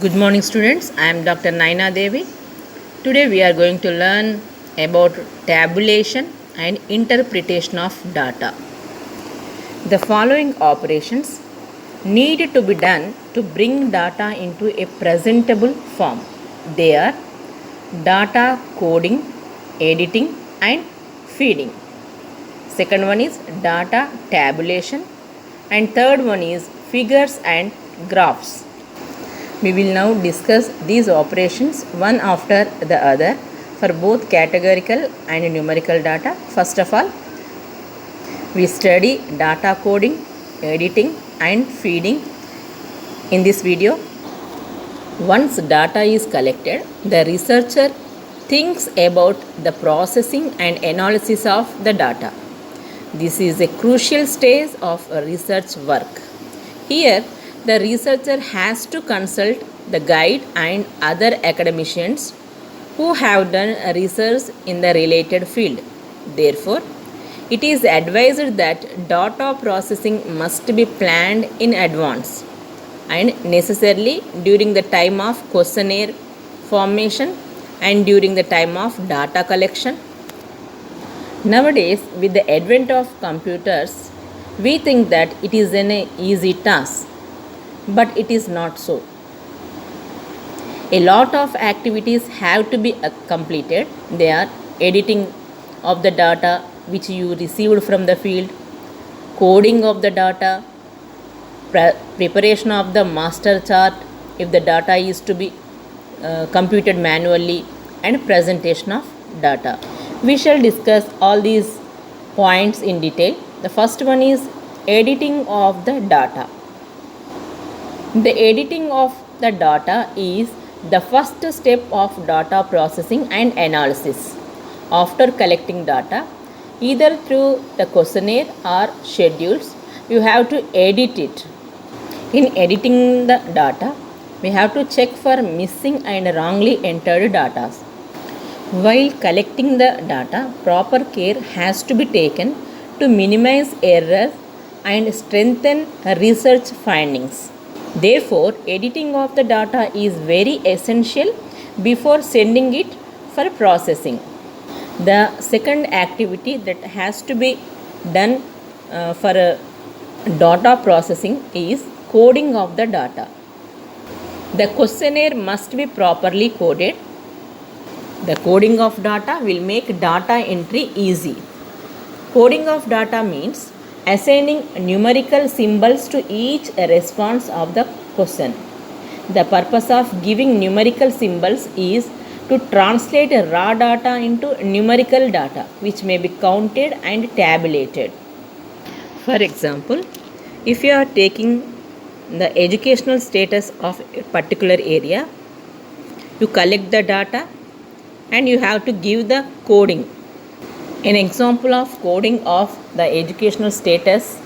Good morning, students. I am Dr. Naina Devi. Today we are going to learn about tabulation and interpretation of data. The following operations need to be done to bring data into a presentable form. They are data coding, editing, and feeding. Second one is data tabulation, and third one is figures and graphs. We will now discuss these operations one after the other for both categorical and numerical data. First of all, we study data coding, editing, and feeding in this video. Once data is collected, the researcher thinks about the processing and analysis of the data. This is a crucial stage of research work. Here, the researcher has to consult the guide and other academicians who have done research in the related field. Therefore, it is advised that data processing must be planned in advance and necessarily during the time of questionnaire formation and during the time of data collection. Nowadays, with the advent of computers, we think that it is an easy task, but it is not so. A lot of activities have to be completed. They are editing of the data which you received from the field, coding of the data, preparation of the master chart if the data is to be computed manually, and presentation of data. We shall discuss all these points in detail. The first one is editing of the data. The editing of the data is the first step of data processing and analysis. After collecting data, either through the questionnaire or schedules, you have to edit it. In editing the data, we have to check for missing and wrongly entered data. While collecting the data, proper care has to be taken to minimize errors and strengthen research findings. Therefore, editing of the data is very essential before sending it for processing. The second activity that has to be done for data processing is coding of the data. The questionnaire must be properly coded. The coding of data will make data entry easy. Coding of data means assigning numerical symbols to each response of the question. The purpose of giving numerical symbols is to translate raw data into numerical data which may be counted and tabulated. For example, if you are taking the educational status of a particular area, you collect the data and you have to give the coding. An example of coding of the educational status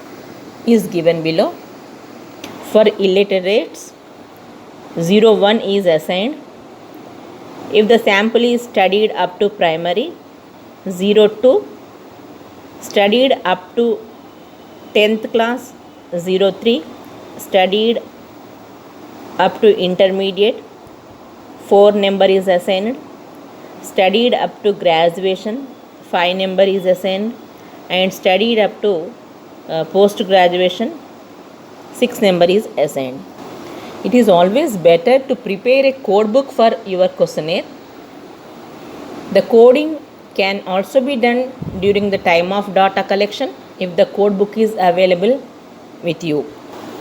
is given below. For illiterates, 01 is assigned. If the sample is studied up to primary, 02, studied up to 10th class, 03, studied up to intermediate, 4 number is assigned. Studied up to graduation, 5 number is assigned, and studied up to post graduation, 6 number is assigned. It is always better to prepare a code book for your questionnaire. The coding can also be done during the time of data collection if the code book is available with you.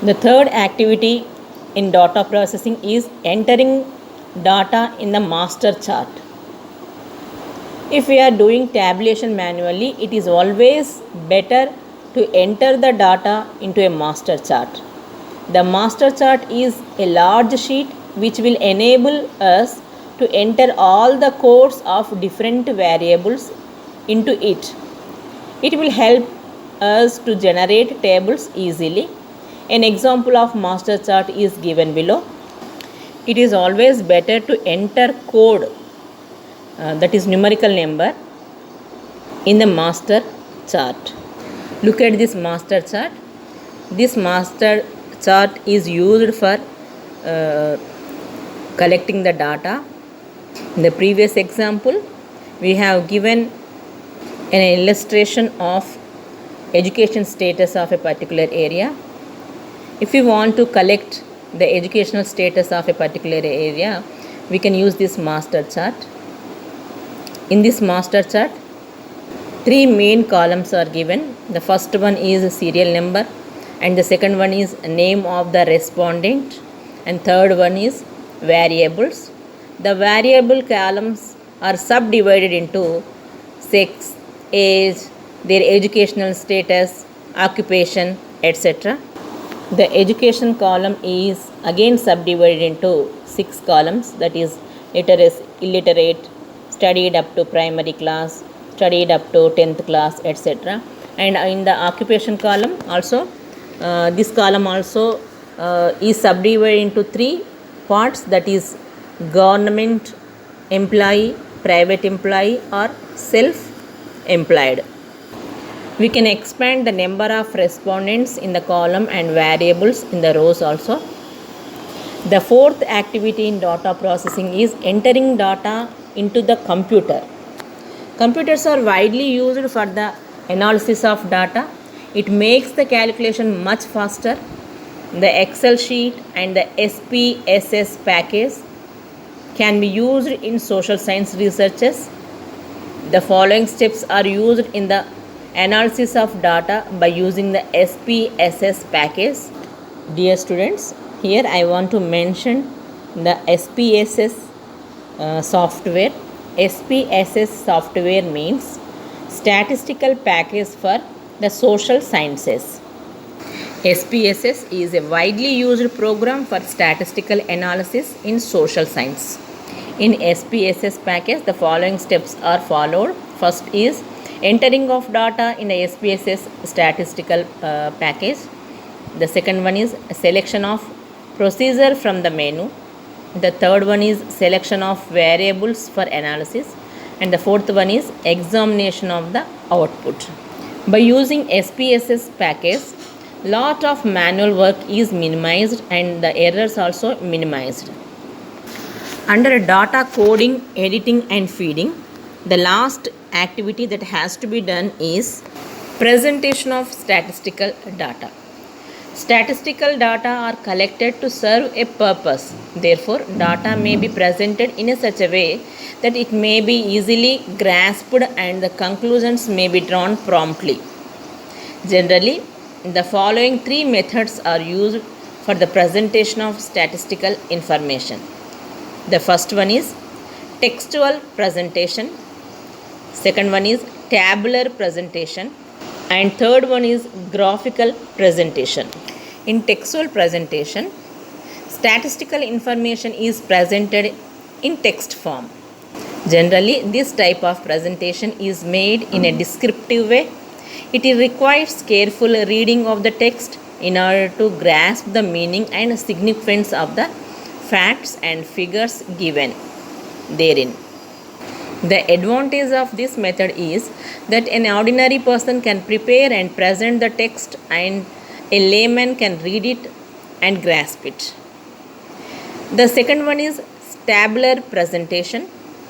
The third activity in data processing is entering data in the master chart. If we are doing tabulation manually, it is always better to enter the data into a master chart. The master chart is a large sheet which will enable us to enter all the codes of different variables into it. It will help us to generate tables easily. An example of master chart is given below. It is always better to enter code that is numerical number in the master chart. Look at this master chart. This master chart is used for collecting the data. In the previous example, we have given an illustration of education status of a particular area. If we want to collect the educational status of a particular area, we can use this master chart. In this master chart, three main columns are given. The first one is serial number, and the second one is name of the respondent, and third one is variables. The variable columns are subdivided into sex, age, their educational status, occupation, etc. The education column is again subdivided into 6 columns, that is literacy, illiterate, studied up to primary class, studied up to 10th class, etc. And in the occupation column also, this column also is subdivided into 3 parts, that is government employee, private employee, or self-employed. We can expand the number of respondents in the column and variables in the rows also. The fourth activity in data processing is entering data into the computer. Computers are widely used for the analysis of data. It makes the calculation much faster. The Excel sheet and the SPSS package can be used in social science researches. The following steps are used in the analysis of data by using the SPSS package. Dear students, here I want to mention the SPSS software. SPSS software means statistical package for the social sciences. SPSS is a widely used program for statistical analysis in social science. In SPSS package, the following steps are followed. First is entering of data in the SPSS statistical package. The second one is selection of procedure from the menu. The third one is selection of variables for analysis. And the fourth one is examination of the output. By using SPSS package, lot of manual work is minimized and the errors also minimized. Under data coding, editing and feeding, the last activity that has to be done is presentation of statistical data. Statistical data are collected to serve a purpose. Therefore, data may be presented in such a way that it may be easily grasped and the conclusions may be drawn promptly. Generally, the following 3 methods are used for the presentation of statistical information. The first one is textual presentation. Second one is tabular presentation, and third one is graphical presentation. In textual presentation, statistical information is presented in text form. Generally, this type of presentation is made in a descriptive way. It requires careful reading of the text in order to grasp the meaning and significance of the facts and figures given therein. The advantage of this method is that an ordinary person can prepare and present the text and a layman can read it and grasp it. The second one is tabular presentation.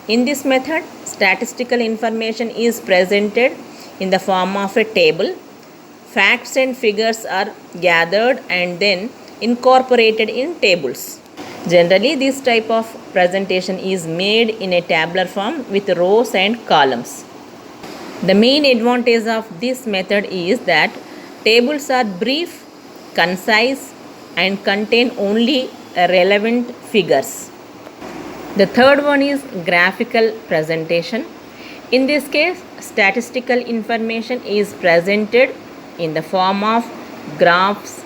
In this method, statistical information is presented in the form of a table. Facts and figures are gathered and then incorporated in tables. Generally, this type of presentation is made in a tabular form with rows and columns. The main advantage of this method is that tables are brief, concise, and contain only relevant figures. The third one is graphical presentation. In this case, statistical information is presented in the form of graphs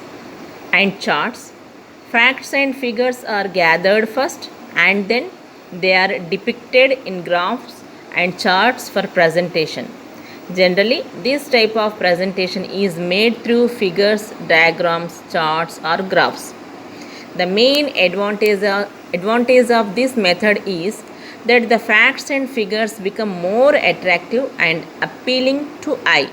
and charts. Facts and figures are gathered first and then they are depicted in graphs and charts for presentation. Generally, this type of presentation is made through figures, diagrams, charts or graphs. The main advantage of this method is that the facts and figures become more attractive and appealing to eye.